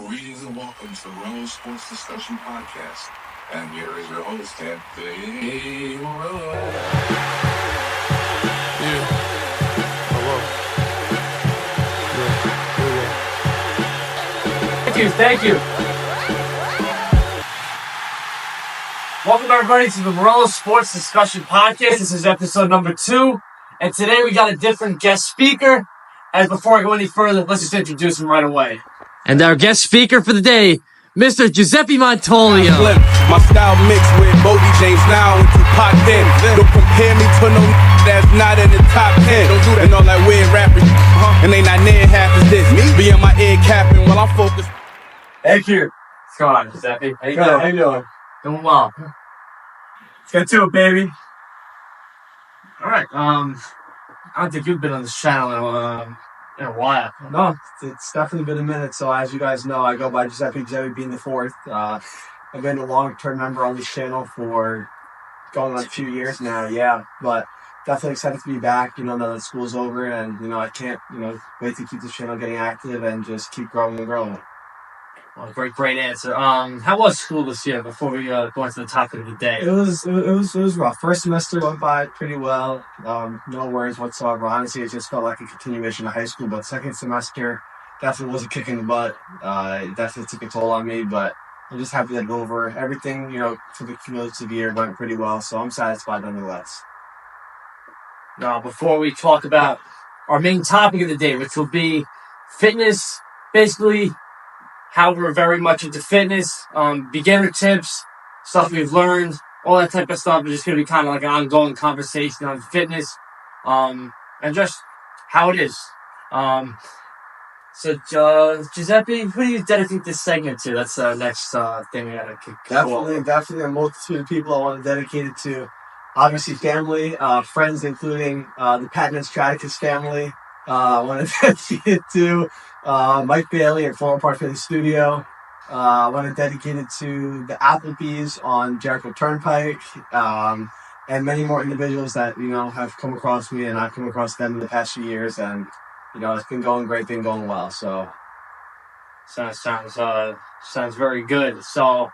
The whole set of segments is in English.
Greetings and welcome to the Morello Sports Discussion Podcast. And here is your host, Anthony Morello. Yeah. Hello. Yeah. Thank you. Welcome everybody to the Morello Sports Discussion Podcast. This is episode number 2. And today we got a different guest speaker. And before I go any further, let's just introduce him right away. And our guest speaker for the day, Mr. Giuseppe Montolio. My style mixed with Bodie James now into Pop 10. Don't compare me to no that's not in the top 10. Don't do that. And all that weird rapping, and they not near half as this. Me be in my ear capping while I'm focused. Thank you. What's going on, Giuseppe? How you Good. doing? How you doing? Doing well. Let's get to it, baby. All right. I don't think you've been on this channel in a while. No, it's definitely been a minute. So as you guys know, I go by Giuseppe being the fourth. I've been a long-term member on this channel for going on a few years now. Yeah, but definitely excited to be back. Now that school's over, and I can't wait to keep this channel getting active and just keep growing and growing. Well, great answer. How was school this year before we go into the topic of the day? It was rough. First semester went by pretty well. No worries whatsoever. Honestly, it just felt like a continuation of high school. But second semester definitely was a kick in the butt. It definitely took a toll on me. But I'm just happy that it's over. Everything, for the cumulative year went pretty well. So I'm satisfied nonetheless. Now, before we talk about our main topic of the day, which will be fitness, basically how we're very much into fitness, beginner tips, stuff we've learned, all that type of stuff. It's just going to be kind of like an ongoing conversation on fitness, and just how it is. So, Giuseppe, who do you dedicate this segment to? That's the next thing we got to kick off. Definitely a multitude of people I want to dedicate it to. Obviously, family, friends, including the Patton and Straticus family. I want to dedicate it to Mike Bailey at Former Park Philly Studio. I want to dedicate it to the Applebee's on Jericho Turnpike, and many more individuals that have come across me, and I've come across them in the past few years, and it's been going great, been going well. So sounds very good. So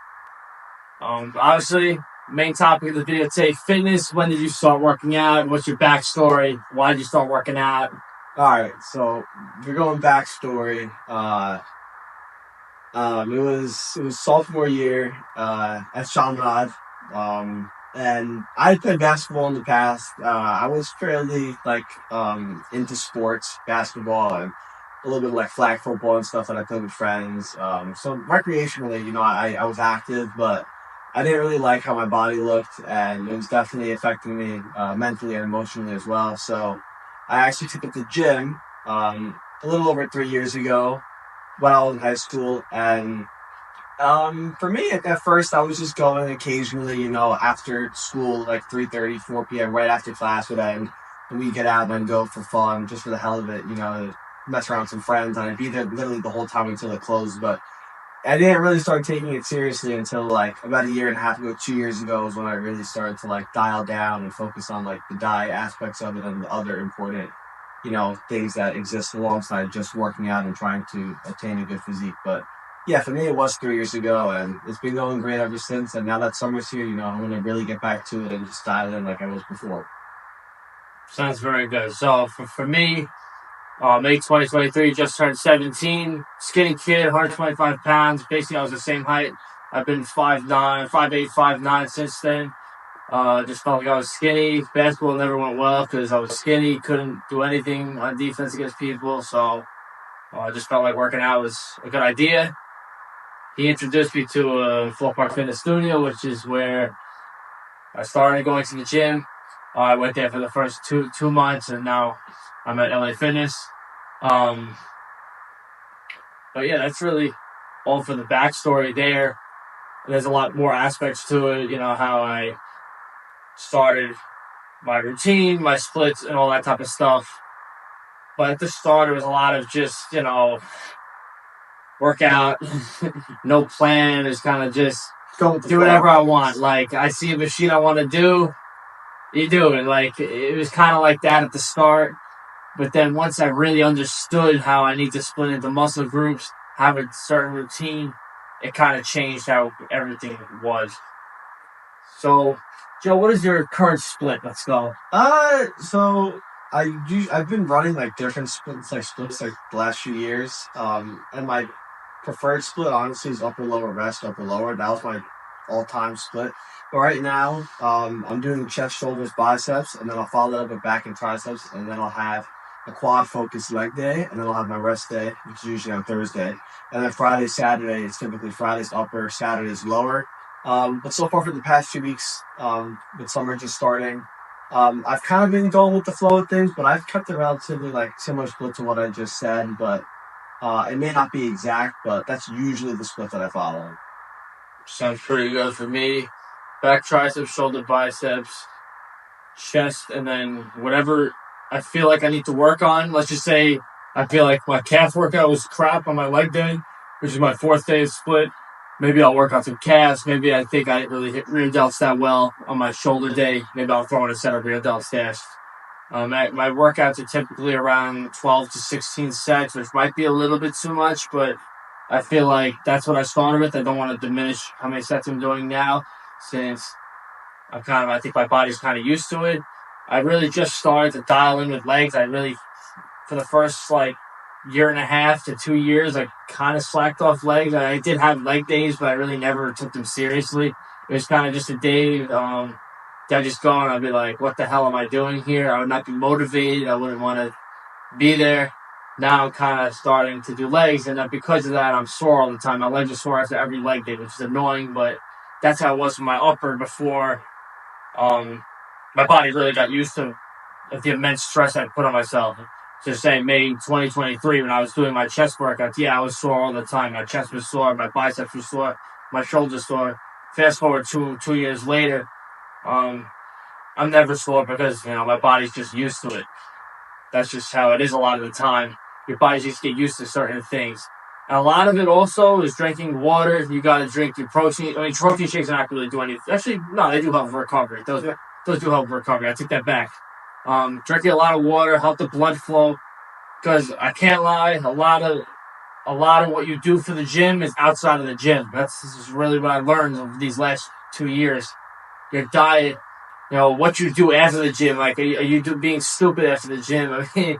obviously, main topic of the video today: fitness. When did you start working out? What's your backstory? Why did you start working out? All right, so we're going backstory. It was sophomore year at Chaminade, and I had played basketball in the past. I was fairly into sports, basketball, and a little bit like flag football and stuff that I played with friends. So recreationally, I was active, but I didn't really like how my body looked, and it was definitely affecting me mentally and emotionally as well. So I actually took up the gym a little over 3 years ago when I was in high school. And for me, at first, I was just going occasionally, after school, like 3:30, 4 p.m., right after class would end. And we'd get out and go for fun, just for the hell of it, mess around with some friends. And I'd be there literally the whole time until it closed. But I didn't really start taking it seriously until about a year and a half ago, 2 years ago, is when I really started to dial down and focus on the diet aspects of it and the other important, things that exist alongside just working out and trying to attain a good physique. But yeah, for me, it was 3 years ago, and it's been going great ever since. And now that summer's here, I'm going to really get back to it and just dial in like I was before. Sounds very good. So for me, May 2023, just turned 17, skinny kid, 125 pounds. Basically, I was the same height. I've been 5'9", 5'8", 5'9" since then. Just felt like I was skinny. Basketball never went well because I was skinny, couldn't do anything on defense against people. So I just felt like working out was a good idea. He introduced me to a Full Park Fitness Studio, which is where I started going to the gym. I went there for the first two months, and now I'm at LA Fitness. But yeah, that's really all for the backstory there. There's a lot more aspects to it, how I started my routine, my splits, and all that type of stuff. But at the start, it was a lot of just, workout, no plan. It's kind of just do whatever I want. I see a machine I want to do, you do it. It was kind of like that at the start. But then once I really understood how I need to split into muscle groups, have a certain routine, it kind of changed how everything was. So, Joe, what is your current split? Let's go. So I've been running like different splits like the last few years. And my preferred split honestly is upper lower rest, upper lower. That was my all-time split. But right now, I'm doing chest, shoulders, biceps, and then I'll follow that up with back and triceps, and then I'll have a quad focused leg day, and then I'll have my rest day, which is usually on Thursday. And then Friday, Saturday, it's typically Friday's upper, Saturday's lower. But so far for the past 2 weeks, with summer just starting, I've kind of been going with the flow of things, but I've kept it relatively like similar split to what I just said, but it may not be exact, but that's usually the split that I follow. Sounds pretty good for me. Back triceps, shoulder biceps, chest, and then whatever I feel like I need to work on. Let's just say I feel like my calf workout was crap on my leg day, which is my 4th day of split. Maybe I'll work on some calves. Maybe I think I didn't really hit rear delts that well on my shoulder day. Maybe I'll throw in a set of rear delt stash. My workouts are typically around 12 to 16 sets, which might be a little bit too much, but I feel like that's what I started with. I don't want to diminish how many sets I'm doing now, since I think my body's kind of used to it. I really just started to dial in with legs. For the first year and a half to 2 years, I kind of slacked off legs. I did have leg days, but I really never took them seriously. It was kind of just a day. I'd just go and I'd be like, what the hell am I doing here? I would not be motivated. I wouldn't want to be there. Now I'm kind of starting to do legs, and because of that, I'm sore all the time. My legs are sore after every leg day, which is annoying, but that's how it was with my upper before my body really got used to the immense stress I put on myself. Just saying, May 2023, when I was doing my chest workouts, I was sore all the time. My chest was sore, my biceps were sore, my shoulders sore. Fast forward 2 years later, I'm never sore because, my body's just used to it. That's just how it is a lot of the time. Your body just get used to certain things. And a lot of it also is drinking water. You got to drink your protein. I mean, protein shakes are not really doing anything. Actually, no, they do help for recovery. Those do help for recovery. I take that back. Drinking a lot of water, help the blood flow. Because I can't lie, a lot of what you do for the gym is outside of the gym. This is really what I learned over these last 2 years. Your diet, what you do after the gym. Like, are you being stupid after the gym? I mean,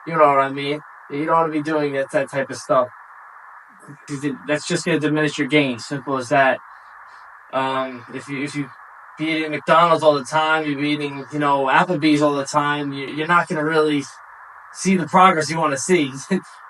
you know what I mean? You don't want to be doing that type of stuff. That's just going to diminish your gains. Simple as that. If you be eating McDonald's all the time, you're eating, Applebee's all the time, you're not going to really see the progress you want to see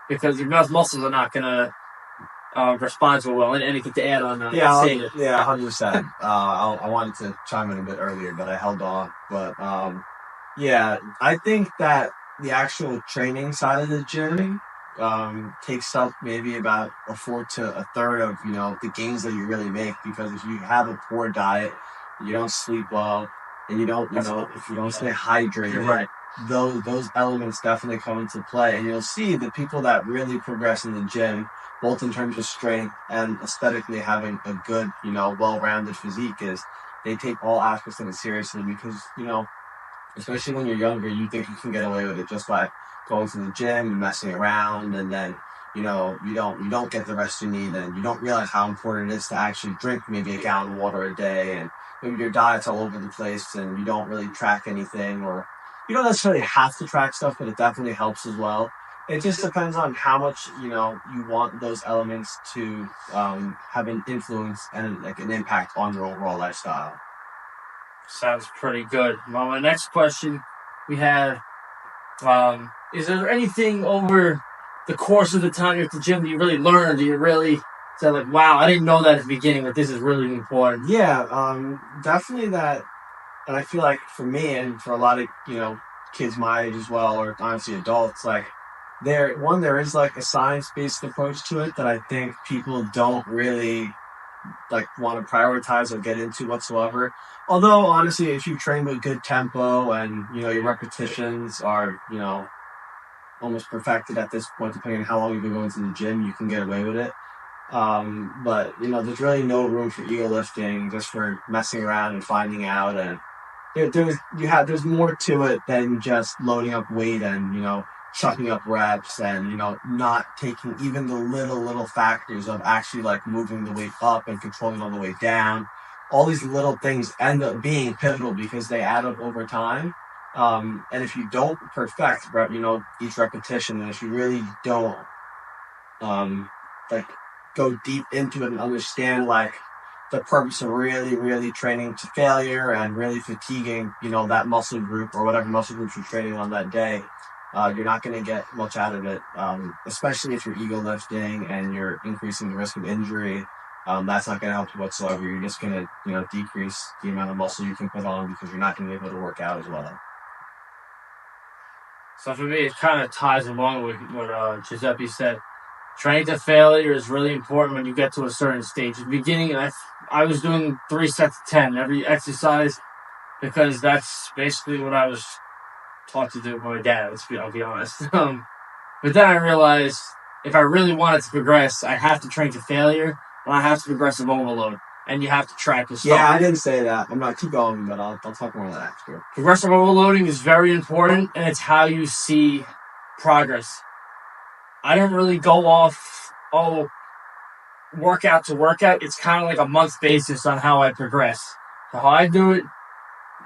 because your muscles are not going to respond so well. Anything to add on saying it? Yeah, 100%. I wanted to chime in a bit earlier, but I held off. But I think that the actual training side of the gym takes up maybe about a fourth to a third of the gains that you really make, because if you have a poor diet, you don't sleep well, and you don't if you don't stay hydrated, right, those elements definitely come into play. And you'll see the people that really progress in the gym, both in terms of strength and aesthetically having a good well-rounded physique, is they take all aspects of it seriously, because especially when you're younger, you think you can get away with it just by going to the gym and messing around, and then you don't get the rest you need, and you don't realize how important it is to actually drink maybe a gallon of water a day, and maybe your diet's all over the place and you don't really track anything, or you don't necessarily have to track stuff, but it definitely helps as well. It just depends on how much you want those elements to have an influence and an impact on your overall lifestyle. Sounds pretty good. Well, my next question we have, is there anything over the course of the time you're at the gym that you really learned? Do you really say, like, wow, I didn't know that at the beginning, but this is really important? Yeah, definitely that. And I feel like for me and for a lot of, kids my age as well, or honestly adults, there is a science-based approach to it that I think people don't really want to prioritize or get into whatsoever. Although honestly, if you train with good tempo and your repetitions are almost perfected at this point, depending on how long you've been going to the gym, you can get away with it. But there's really no room for ego lifting, just for messing around and finding out. And there's more to it than just loading up weight and chucking up reps and, not taking even the little factors of actually like moving the weight up and controlling on the way down. All these little things end up being pivotal because they add up over time. And if you don't perfect, each repetition, and if you really don't, like go deep into it and understand like the purpose of really, really training to failure and really fatiguing, that muscle group or whatever muscle group you're training on that day, you're not going to get much out of it, especially if you're ego lifting and you're increasing the risk of injury. That's not going to help you whatsoever. You're just going to, decrease the amount of muscle you can put on because you're not going to be able to work out as well. So for me, it kind of ties along with what Giuseppe said. Training to failure is really important when you get to a certain stage. At the beginning, I was doing 3 sets of 10 every exercise because that's basically what I was taught to do by my dad. I'll be honest. But then I realized if I really wanted to progress, I have to train to failure and I have to progressive overload. And you have to track the stuff. Yeah, I didn't say that. I'm not keep going, but I'll talk more of that after. Progressive overloading is very important, and it's how you see progress. I don't really go off, workout to workout. It's kind of like a month basis on how I progress. So how I do it,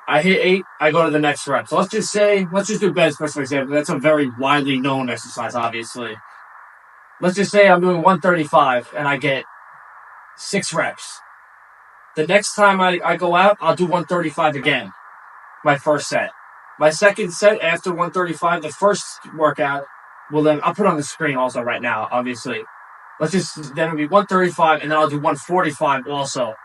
I hit 8, I go to the next rep. So let's just do bench press, for example. That's a very widely known exercise, obviously. Let's just say I'm doing 135, and I get 6 reps. The next time I go out, I'll do 135 again, my first set. My second set after 135, the first workout, then I'll put it on the screen also right now, obviously. Then it'll be 135, and then I'll do 145 also.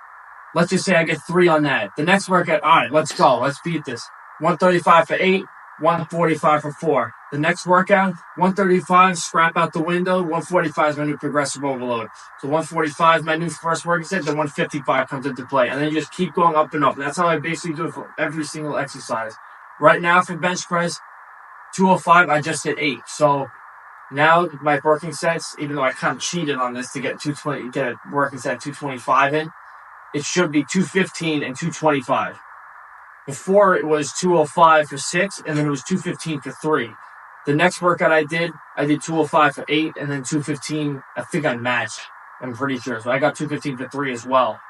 Let's just say I get 3 on that. The next workout, all right, let's go. Let's beat this. 135 for 8, 145 for 4. The next workout, 135, scrap out the window. 145 is my new progressive overload. So 145 is my new first working set, then 155 comes into play. And then you just keep going up and up. And that's how I basically do it for every single exercise. Right now for bench press, 205, I just hit 8. So now my working sets, even though I kind of cheated on this to get a working set 225 in, it should be 215 and 225. Before it was 205 for 6, and then it was 215 for 3. The next workout I did 205 for 8, and then 215, I think I matched. I'm pretty sure. So I got 215 for 3 as well.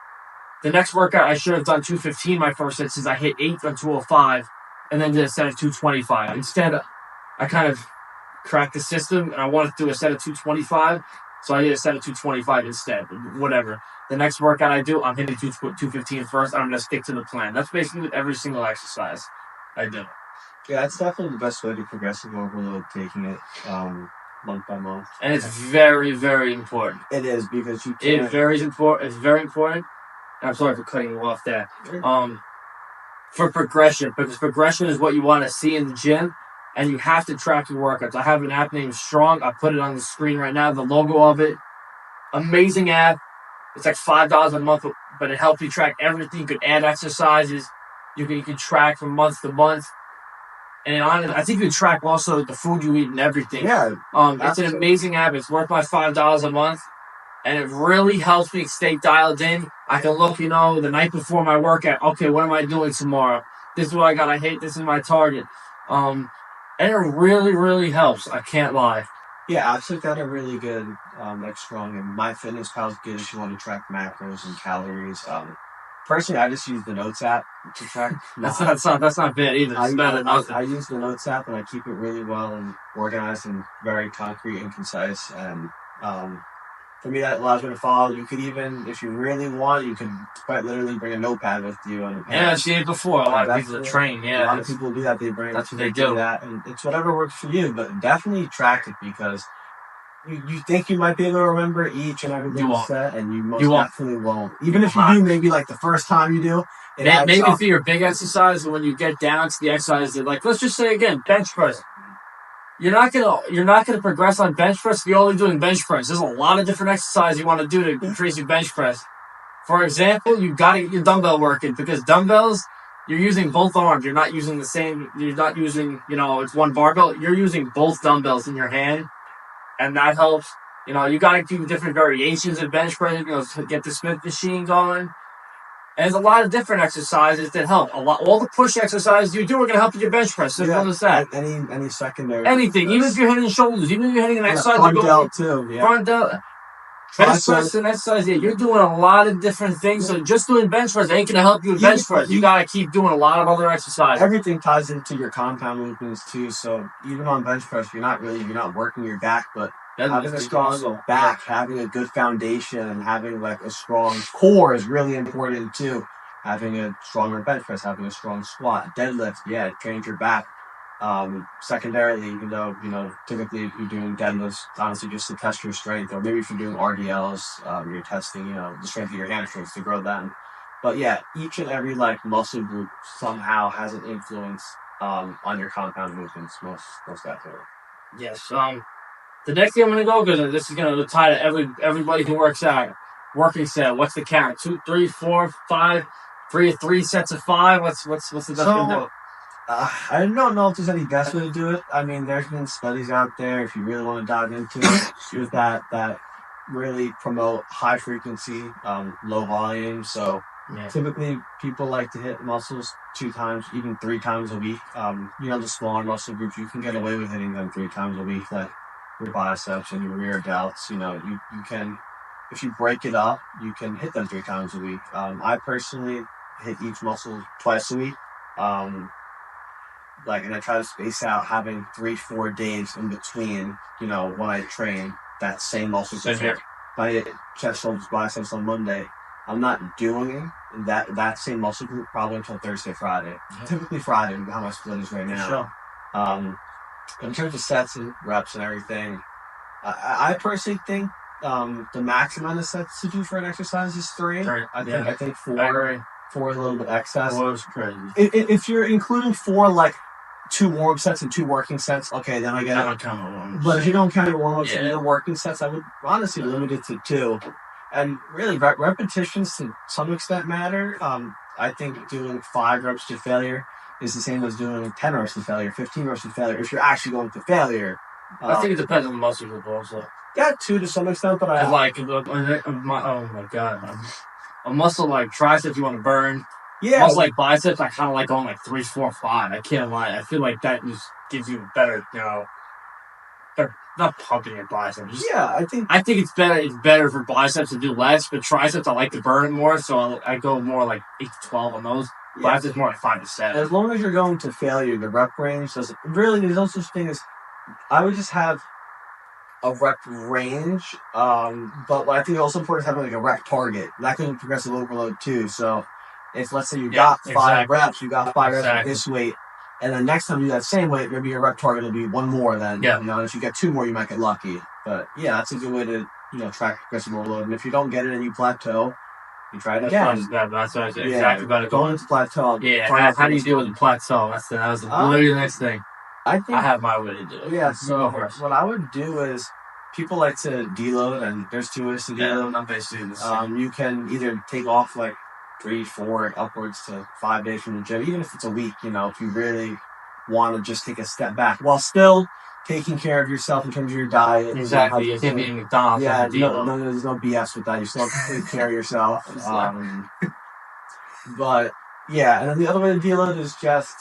The next workout, I should have done 215 my first set since I hit 8 on 205, and then did a set of 225. Instead, I kind of cracked the system, and I wanted to do a set of 225, so I did a set of 225 instead. Whatever. The next workout I do, I'm hitting 215 first, and I'm going to stick to the plan. That's basically with every single exercise I do. Yeah, that's definitely the best way to progressive overload, taking it month by month. And it's very, very important. It is, because you can't... It's very important. I'm sorry for cutting you off there. For progression, because progression is what you want to see in the gym, and you have to track your workouts. I have an app named Strong. I'll put it on the screen right now, the logo of it. Amazing app. It's like $5 a month, but it helps you track everything. You can add exercises. You can track from month to month. And I think you can track also the food you eat and everything. Yeah. It's an amazing app. It's worth my $5 a month. And it really helps me stay dialed in. I can look, the night before my workout. Okay, what am I doing tomorrow? This is what I got to hit. This is my target. And it really, really helps. I can't lie. Yeah, I've looked at a really good, Strong, and MyFitnessPal is good if you want to track macros and calories. Personally, I just use the Notes app to track. That's not bad either. I use the Notes app, and I keep it really well and organized and very concrete and concise. And for me, that allows me to follow. You could even, if you really want, you can quite literally bring a notepad with you. I've seen it before. A lot of people train. Yeah, a lot of people do that. They bring that's what they do. That, and it's whatever works for you. But definitely track it, because you think you might be able to remember each and every little set, and you most definitely won't. Even if you do, maybe like the first time you do. Maybe for your big exercise, when you get down to the exercise, like let's just say again, bench press. You're not gonna progress on bench press if you're only doing bench press. There's a lot of different exercises you want to do to increase your bench press. For example, you got to get your dumbbell working, because dumbbells, you're using both arms. You're not using the same. You're not using, it's one barbell. You're using both dumbbells in your hand, and that helps. You got to do different variations of bench press. To get the Smith machine going. And there's a lot of different exercises that help. All the push exercises you do are going to help with your bench press. Simple as that. Any secondary. Anything. Even if you're hitting shoulders. Even if you're hitting an exercise. Front delt too. Yeah. Front delt. Bench press and exercise. Yeah, you're doing a lot of different things. So just doing bench press ain't going to help you with bench press. You got to keep doing a lot of other exercises. Everything ties into your compound movements too. So even on bench press, you're not working your back, but having a strong back, having a good foundation, and having like a strong core is really important too. Having a stronger bench press, having a strong squat, deadlift, trains your back. Secondarily, even though, typically if you're doing deadlifts, honestly, just to test your strength, or maybe if you're doing RDLs, you're testing, the strength of your hamstrings to grow them. But yeah, each and every muscle group somehow has an influence on your compound movements, most definitely. Yes. The next thing I'm gonna go, because this is gonna tie to everybody who works out. Working set. What's the count? 2, 3, 4, 5. Three sets of 5. What's the best way to do it? I don't know if there's any best way to do it. I mean, there's been studies out there, if you really want to dive into it, that really promote high frequency, low volume. So typically people like to hit muscles 2 times, even 3 times a week. The smaller muscle groups, you can get away with hitting them 3 times a week, like your biceps and your rear delts. You can, if you break it up, you can hit them 3 times a week. I personally hit each muscle twice a week. And I try to space out having 3-4 days in between, when I train that same muscle group. If I hit chest, shoulders, biceps on Monday, I'm not doing that same muscle group probably until Thursday, Friday. Typically Friday, how my split is right now. Sure. In terms of sets and reps and everything, I personally think the max amount of sets to do for an exercise is 3. I think 4 is a little bit excess. 4 is crazy. If you're including 4 2 warm sets and 2 working sets, okay, then I get it. I don't count warm-ups. But if you don't count your warm-ups and your working sets, I would honestly limit it to 2. And really, repetitions to some extent matter. I think doing 5 reps to failure is the same as doing 10 reps to failure, 15 reps to failure, if you're actually going to failure. I think it depends on the muscle group also. Yeah, 2 to some extent, but oh my God. A muscle like triceps you want to burn. Yeah. Muscle like biceps, I kind of like going 3, 4, 5. I can't lie. I feel like that just gives you better, they're not pumping your biceps. I think it's better. It's better for biceps to do less, but triceps I like to burn it more, so I go more 8 to 12 on those. Biceps more 5 to 7. As long as you're going to failure, the rep range doesn't really. There's no such thing as. I would just have a rep range, but what I think also important is having a rep target. That can progressive overload too. So if let's say you got 5 reps, you got 5 reps at this weight, and then next time you do that same weight, maybe your rep target will be 1 more. Then if you get 2 more, you might get lucky. But that's a good way to track progressive overload. And if you don't get it and you plateau, you try it again. That's exactly about it. Going into plateau. Yeah. How do you deal with the plateau? That was literally the next thing. I have my way to do it. Yeah, so what I would do is people like to deload, and there's 2 ways to deload. I'm basically the same. You can either take off 3, 4, upwards to 5 days from the gym, even if it's a week, if you really want to just take a step back while still taking care of yourself in terms of your diet. Exactly. You can't be eating McDonald's. Yeah, there's no BS with that. You still have to take care of yourself. But, and then the other way to deload is just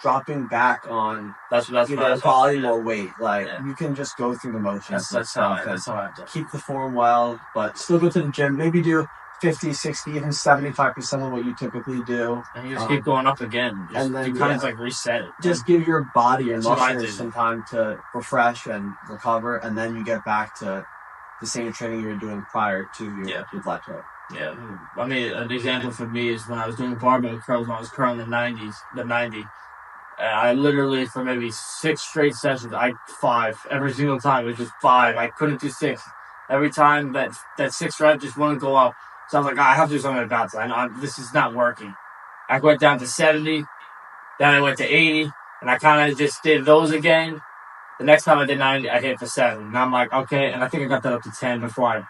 dropping back on volume or weight. You can just go through the motions. That's how I do. Keep the form well, but still go to the gym. Maybe do 50, 60, even 75% of what you typically do. And you just keep going up again. And then you kind of reset it. Just give your body and muscles some time to refresh and recover, and then you get back to the same training you were doing prior to your plateau. Yeah. I mean, an example for me is when I was doing barbell curls when I was curling the 90. I literally, for maybe 6 straight sessions, 5. Every single time, it was just 5. I couldn't do 6. Every time that 6th rep just wouldn't go up. So I was like, I have to do something about this. This is not working. I went down to 70. Then I went to 80. And I kind of just did those again. The next time I did 90, I hit it for 7. And I'm like, okay. And I think I got that up to 10 before I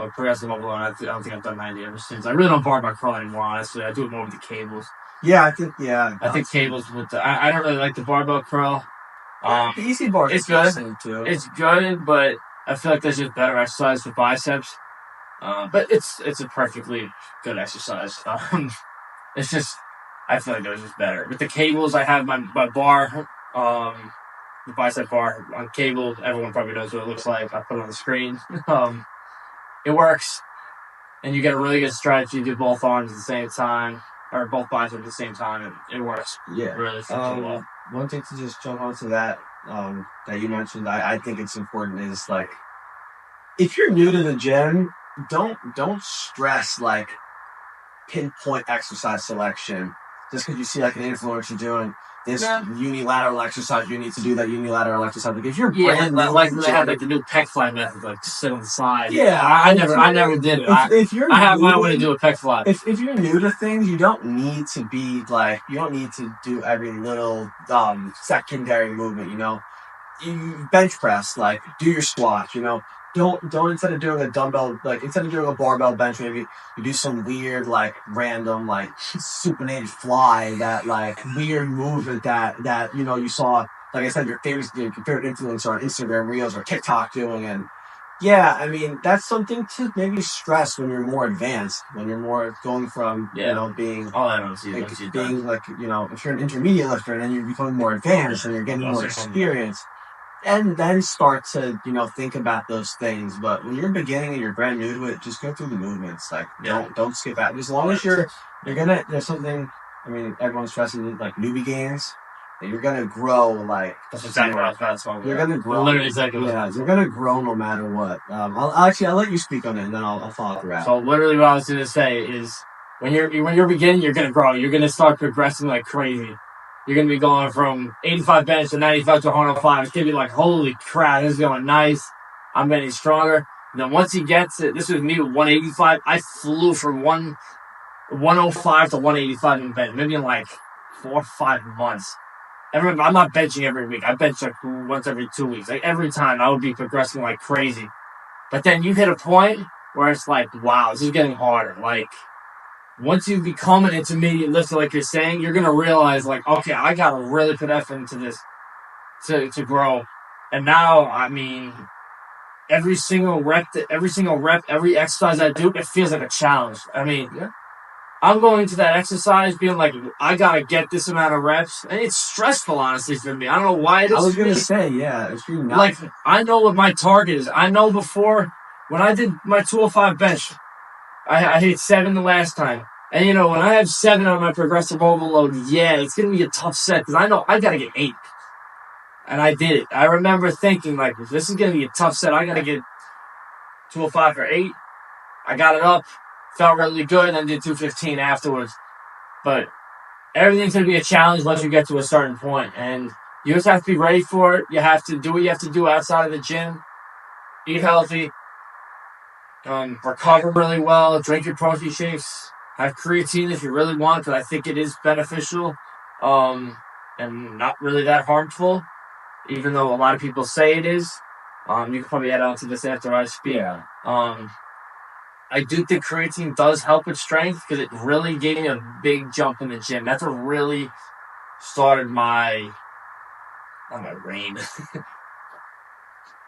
progressive overload. I don't think I've done 90 ever since. I really don't barbell curl anymore, honestly. I do it more with the cables. I think cables with I don't really like the barbell curl. The easy bar it's good. Too. It's good, but I feel like there's just better exercise for biceps. But it's a perfectly good exercise. It's just I feel like those is better. With the cables, I have my bar, the bicep bar on cable. Everyone probably knows what it looks like. I put it on the screen. It works, and you get a really good stretch. You do both arms at the same time, or both biceps at the same time, and it works. Yeah. Really freaking well. One thing to just jump onto that that you mentioned, I think it's important is like if you're new to the gym, don't stress like pinpoint exercise selection just because you see like an influencer doing this unilateral exercise. You need to do that unilateral exercise. Like if you're brand new, like they have like the new pec fly method, like to sit on the side. Yeah, I never did it. I have my way to do a pec fly. If you're new to things, you don't need to be like you don't need to do every little secondary movement. You know, you bench press, like do your squats. You know, don't instead of doing a dumbbell, like instead of doing a barbell bench, maybe you do some weird like random like supinated fly, that like weird movement that you know you saw, like I said, your favorite influencer on Instagram Reels or TikTok doing. And yeah, I mean that's something to maybe stress when you're more advanced, when you're more going from you know being being like you know if you're an intermediate lifter and then you're becoming more advanced and you're getting more experience. And then start to, you know, think about those things. But when you're beginning and you're brand new to it, just go through the movements. Like, don't skip out. As long as you're gonna, there's something, I mean, everyone's stressing like newbie gains. And you're gonna grow like. That's exactly what I was about to talk about. You're gonna grow. Literally exactly. Yeah, you're gonna grow no matter what. I'll let you speak on it, and then I'll follow through. So literally, what I was gonna say is, when you're beginning, you're gonna grow. You're gonna start progressing like crazy. You're going to be going from 85 bench to 95 to 105. It's going to be like, holy crap, this is going nice. I'm getting stronger. And then once he gets it, this was me with 185. I flew from 105 to 185 in bench, maybe in like 4 or 5 months. And remember, I'm not benching every week. I bench like once every 2 weeks. Like every time I would be progressing like crazy. But then you hit a point where it's like, wow, this is getting harder. Like, once you become an intermediate lifter, like you're saying, you're going to realize, like, okay, I got to really put effort into this to grow. And now, I mean, every single rep, every exercise I do, it feels like a challenge. I mean, I'm going to that exercise being like, I got to get this amount of reps. And it's stressful, honestly, for me. I don't know why it is. I was going to say, yeah. If you're not... Like, I know what my target is. I know before, when I did my 205 bench, I hit 7 the last time. And, you know, when I have 7 on my progressive overload, it's going to be a tough set because I know I got to get 8. And I did it. I remember thinking, like, if this is going to be a tough set, I got to get 205 for 8. I got it up, felt really good, and then did 215 afterwards. But everything's going to be a challenge once you get to a certain point. And you just have to be ready for it. You have to do what you have to do outside of the gym. Eat healthy. Recover really well, drink your protein shakes, have creatine if you really want, because I think it is beneficial, and not really that harmful, even though a lot of people say it is. You can probably add on to this after I speak. Yeah. I do think creatine does help with strength, because it really gave me a big jump in the gym. That's what really started my reign.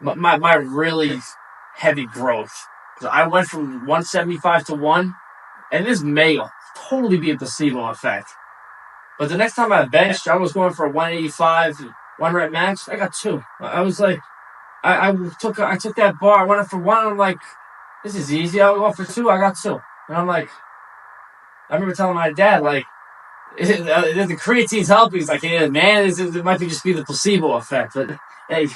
my really heavy growth. I went from 175 to 1, and this may totally be a placebo effect. But the next time I benched, I was going for 185, 1 rep max. I got 2. I was like, I took that bar, I went up for 1, and I'm like, this is easy. I'll go for 2. I got 2. And I'm like, I remember telling my dad, like, the creatine's helping. He's like, yeah, man, it might just be the placebo effect. But hey,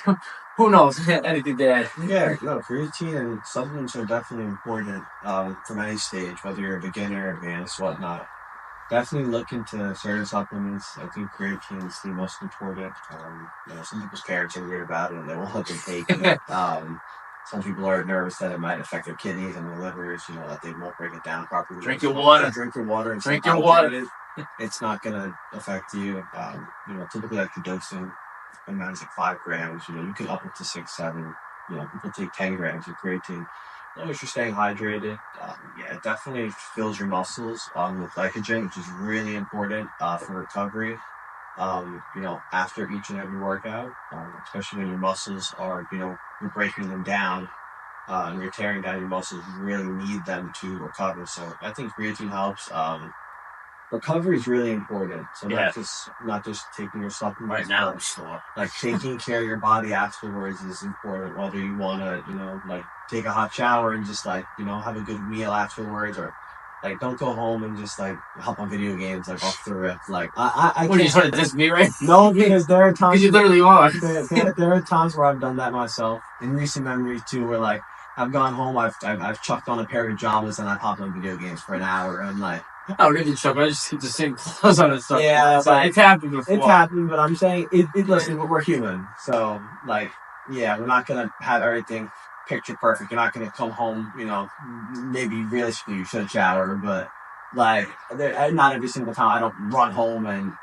who knows? Anything to add? Yeah, no, creatine and supplements are definitely important from any stage, whether you're a beginner, advanced, whatnot. Definitely look into certain supplements. I think creatine is the most important. You know, some people's parents are weird about it and they won't let them take it. Some people are nervous that it might affect their kidneys and their livers, you know, that they won't break it down properly. Drink your water. Drink your water. Drink your water. It's not going to affect you. You know, typically like the dosing amount is like 5 grams. You know, you can up it to 6, 7. You know, people take 10 grams of creatine. As long as you're staying hydrated, it definitely fills your muscles with glycogen, which is really important for recovery. You know, after each and every workout, especially when your muscles are, you know, you're breaking them down. and you're tearing down your muscles, you really need them to recover. So I think creatine helps. Recovery is really important. So not just taking your supplements, but like taking care of your body afterwards is important. Whether you want to, like take a hot shower and just like, have a good meal afterwards, or like don't go home and just like hop on video games like off the rip. Like I What are you trying to diss me, right? No, because there are times Because you literally are. there are times where I've done that myself in recent memory too, where like I've gone home, I've chucked on a pair of pajamas and I've hopped on video games for an hour, and like. I don't really chuck. I just keep the same clothes on and stuff. Yeah, so but it's happened before. It's happened, but I'm saying listen, we're human, so like, yeah, we're not gonna have everything picture perfect. You're not gonna come home, maybe realistically you should shower, but like, not every single time I don't run home and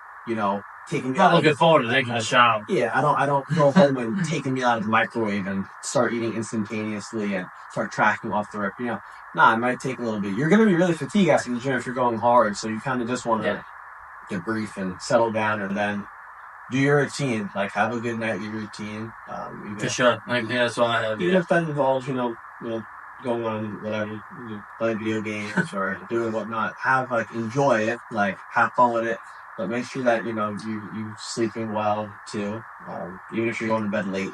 taking me I'm out. not looking forward to taking a shower. Yeah, I don't go home and taking me out of the microwave and start eating instantaneously and start tracking off the rip. Nah, it might take a little bit. You're gonna be really fatigued after the gym if you're going hard, so you kind of just want to debrief and settle down, and then do your routine. Like, have a good nightly routine. For sure. Like, that's all I have. Even if that involves, going on whatever, playing video games or doing whatnot. Enjoy it. Like, have fun with it. But make sure that, you sleeping well too. Even if you're going to bed late,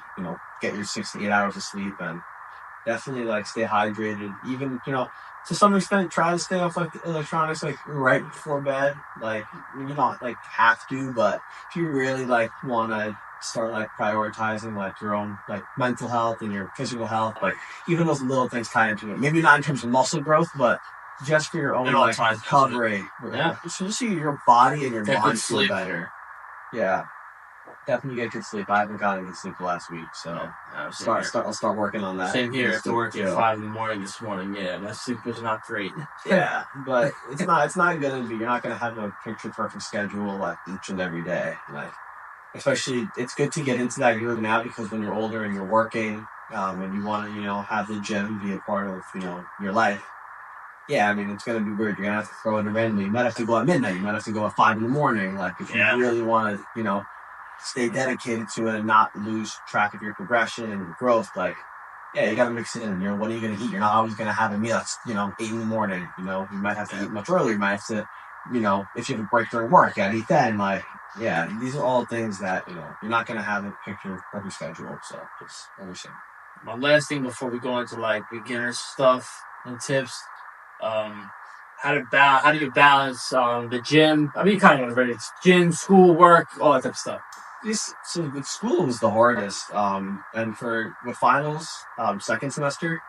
get your 6 to 8 hours of sleep, and definitely like stay hydrated. Even, to some extent, try to stay off like electronics like right before bed. Like, you don't like have to, but if you really like want to start like prioritizing like your own like mental health and your physical health, like even those little things tie into it. Maybe not in terms of muscle growth, but just for your own like recovery. Yeah. So just so your body and your mind feel better. Yeah. Definitely get good sleep. I haven't gotten good sleep the last week, so I'll start working on that. Same here. After working at 5 a.m. this morning, my sleep was not great. Yeah, but it's not gonna be. You're not gonna have a picture perfect schedule like each and every day. Like, especially, it's good to get into that groove now, because when you're older and you're working, and you want to have the gym be a part of your life. Yeah, I mean, it's gonna be weird. You're gonna have to throw it in randomly. You might have to go at midnight. You might have to go at 5 a.m. Like, if you really want to, stay dedicated to it and not lose track of your progression and your growth. Like, yeah, you gotta mix it in. What are you gonna eat? You're not always gonna have a meal that's 8 a.m. You might have to eat much earlier. You might have to, if you have a break during work, you gotta eat then. Like, yeah, these are all things that you're not gonna have a picture perfect schedule. So just understand. My last thing before we go into like beginner stuff and tips, how do you balance the gym? I mean, you kind of already. It's gym, school, work, all that type of stuff. So with school was the hardest, and with finals, second semester,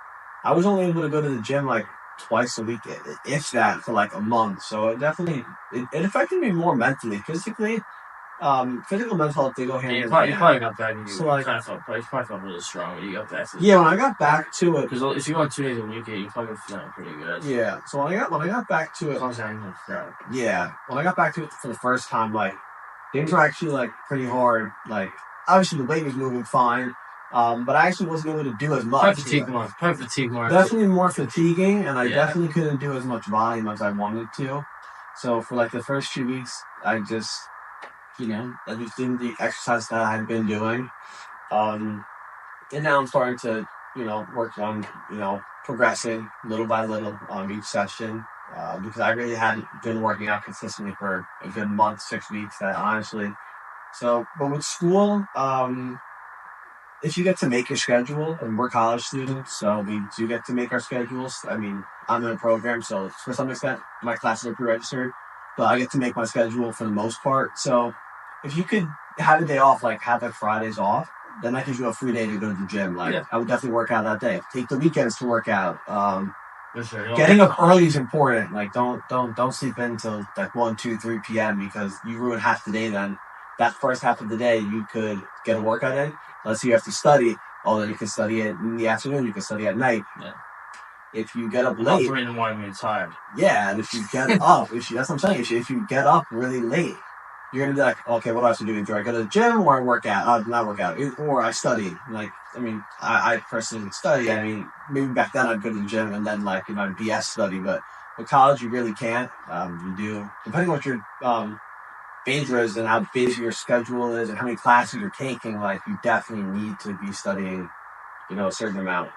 I was only able to go to the gym like twice a week, if that, for like a month. So it definitely it affected me more mentally. Physically, physical mental health, they go hand in hand. You probably got back. So like, you probably felt really strong when you got back. Yeah, when I got back to it, because if you go 2 days a week, you probably feel pretty good. Yeah. So when I got back to it, yeah, when I got back to it for the first time, like, things were actually like pretty hard. Like, obviously the weight was moving fine, but I actually wasn't able to do as much. Probably fatigue more. Definitely more fatiguing, and I definitely couldn't do as much volume as I wanted to. So for like the first few weeks, I just did the exercise that I had been doing. And now I'm starting to, work on, progressing little by little on each session. Because I really hadn't been working out consistently for a good month, 6 weeks, honestly. So, but with school, if you get to make your schedule, and we're college students, so we do get to make our schedules. I mean, I'm in a program, so for some extent, my classes are pre-registered, but I get to make my schedule for the most part. So if you could have a day off, like have like Fridays off, then that gives you a free day to go to the gym. Like, I would definitely work out that day. Take the weekends to work out. Getting up early is important. Like, don't sleep in until like 1, 2, 3 p.m. because you ruin half the day. Then that first half of the day, you could get a workout in. Let's say you have to study. Oh, then you can study it in the afternoon. You can study at night. Yeah. If you get up late, 3 in the morning, you're tired. Yeah, and if you get up, that's what I'm saying. If you get up really late, you're gonna be like, okay, what do I have to do? Do I go to the gym or I work out? Not work out, or I study. Like, I mean, I personally study. I mean, maybe back then I'd go to the gym and then like BS study, but with college you really can't. You do, depending on what your major is and how busy your schedule is and how many classes you're taking. Like, you definitely need to be studying, a certain amount.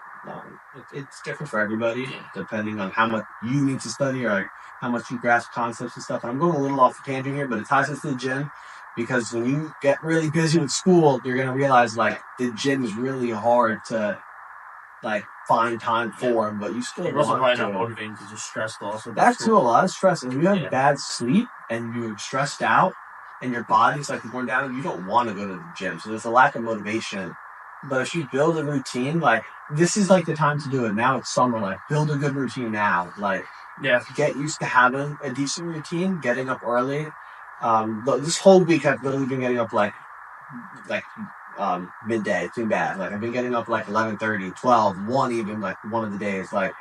It's different for everybody, depending on how much you need to study or like, how much you grasp concepts and stuff. And I'm going a little off the tangent here, but it ties into the gym because when you get really busy with school, you're going to realize like the gym is really hard to like find time for, but you still You're also want probably to. not motivated because you're stressed also. That's too a lot of stress. And if you have bad sleep and you're stressed out and your body's like worn down, you don't want to go to the gym. So there's a lack of motivation. But if you build a routine, like this is like the time to do it. Now it's summer, like build a good routine now. Like get used to having a decent routine, getting up early. But this whole week I've literally been getting up like midday. It's been bad. Like I've been getting up like 11:30, 12, 1 even like one of the days. Like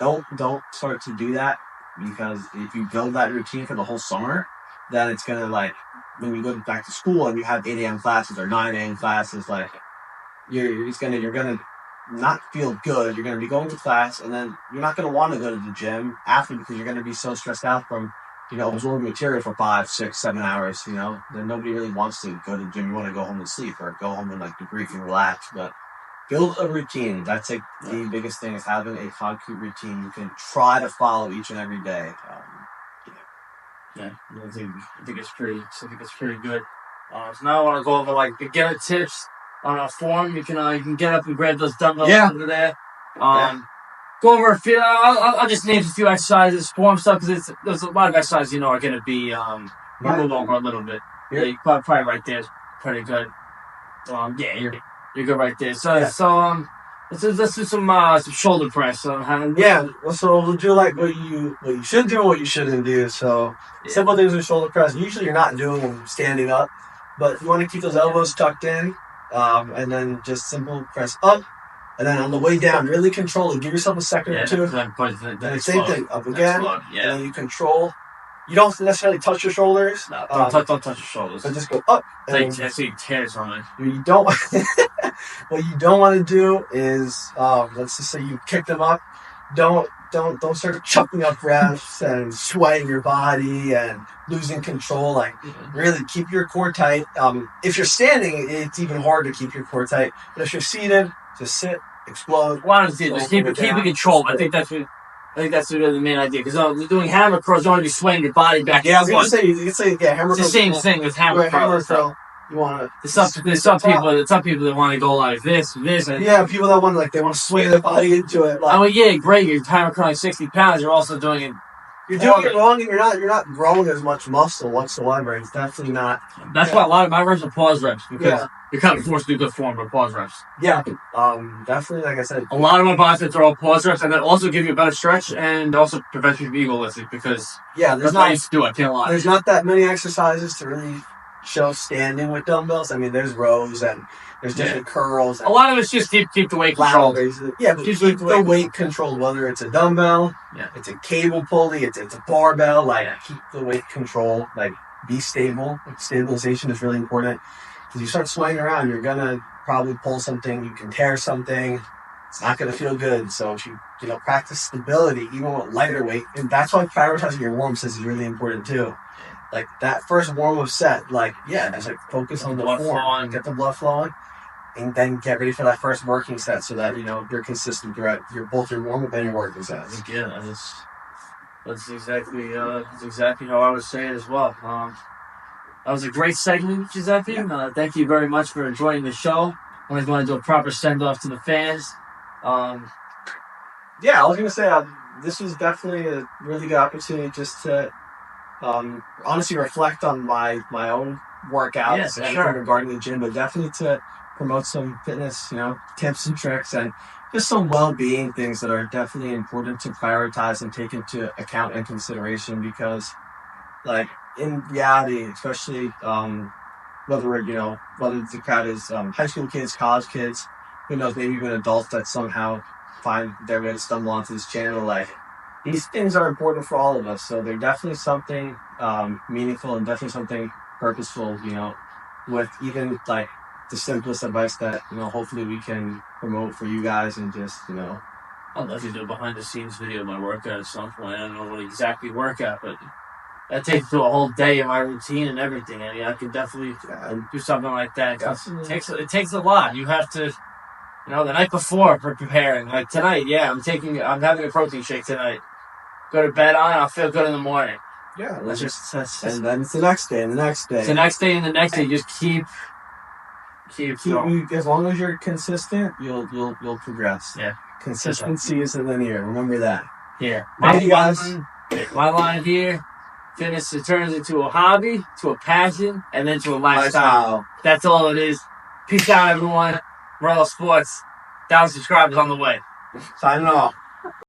don't start to do that because if you build that routine for the whole summer, then it's gonna like when you go back to school and you have 8 a.m. classes or 9 a.m. classes, like you're gonna not feel good. You're gonna be going to class and then you're not gonna want to go to the gym after because you're gonna be so stressed out from absorbing material for 5, 6, 7 hours. Then nobody really wants to go to the gym. You want to go home and sleep or go home and like debrief and relax. But build a routine. That's like the biggest thing is having a concrete routine you can try to follow each and every day. I think it's pretty good. So now I want to go over like beginner tips on a form. You can get up and grab those dumbbells over there. Go over a few. I'll just name a few exercises, form stuff because there's a lot of exercises are going to be move over a little bit. Yeah, you probably right there is pretty good. You're good right there. So let's do some shoulder press. So we'll do like what you should do and what you shouldn't do. So simple things with shoulder press. Usually you're not doing them standing up, but you want to keep those elbows tucked in, and then just simple press up, and then on the way down, really control it. Give yourself a second or two. Then same thing, up again, and then you control. You don't necessarily touch your shoulders. No, don't touch your shoulders. But just go up. That's like tears on it. You don't. What you don't want to do is, let's just say you kick them up. Don't start chucking up reps and sweating your body and losing control. Like really keep your core tight. If you're standing, it's even harder to keep your core tight. But if you're seated, just sit, explode. Why don't you just keep it control? I think that's really the main idea. Because doing hammer curls, you want to be swaying your body back. Yeah, I was going to say, you can say, hammer curls. It's the same thing with hammer curls. You want to. There's some people that want to go like this. And people that want to they want to sway their body into it. Great. You're hammer curling 60 pounds. You're also doing it. You're doing it wrong, and you're not growing as much muscle whatsoever. It's definitely not. That's why a lot of my reps are pause reps because you're kind of forced to do good form with pause reps. Yeah, definitely. Like I said, a lot of my biceps are all pause reps, and that also give you a better stretch and also prevents you from egoistic because that's what I used to do. I can't lie. There's not that many exercises to really show standing with dumbbells. I mean, there's rows and there's different curls. A lot of it's just keep the weight controlled. Yeah, but keep the weight controlled, whether it's a dumbbell, it's a cable pulley, it's a barbell. Keep the weight control. Be stable. Stabilization is really important because you start swaying around, you're gonna probably pull something. You can tear something. It's not gonna feel good. So if you practice stability even with lighter weight, and that's why prioritizing your warm-ups is really important too. That first warm-up set, just focus on the form, get the blood flowing, and then get ready for that first working set so that, you're consistent throughout both your warm-up and your working sets. Yeah, that's exactly how I would say it as well. That was a great segment, Giuseppe. Thank you very much for joining the show. I always want to do a proper send-off to the fans. I was going to say, this was definitely a really good opportunity just to honestly reflect on my own workouts regarding the gym, but definitely to promote some fitness, tips and tricks and just some well-being things that are definitely important to prioritize and take into account and consideration because, in reality, especially whether the crowd is high school kids, college kids, who knows, maybe even adults that somehow find their way to stumble onto this channel, these things are important for all of us, so they're definitely something meaningful and definitely something purposeful, with even the simplest advice that, hopefully we can promote for you guys and just, I'd love to do a behind the scenes video of my workout at some point. I don't know what exactly workout, but that takes to a whole day of my routine and everything. I mean, I can definitely do something like that. It takes a lot. You have to The night before for preparing. Like tonight, I'm having a protein shake tonight. Go to bed on it, I'll feel good in the morning. Yeah, That's just and then it's the next day, and the next day. It's the next day and the next day. Just keep going. As long as you're consistent, you'll progress. Yeah. Consistency is linear. Remember that. Yeah. My line here, fitness turns into a hobby, to a passion, and then to a lifestyle. That's all it is. Peace out, everyone. Morello Sports. 1,000 subscribers on the way. Signing off.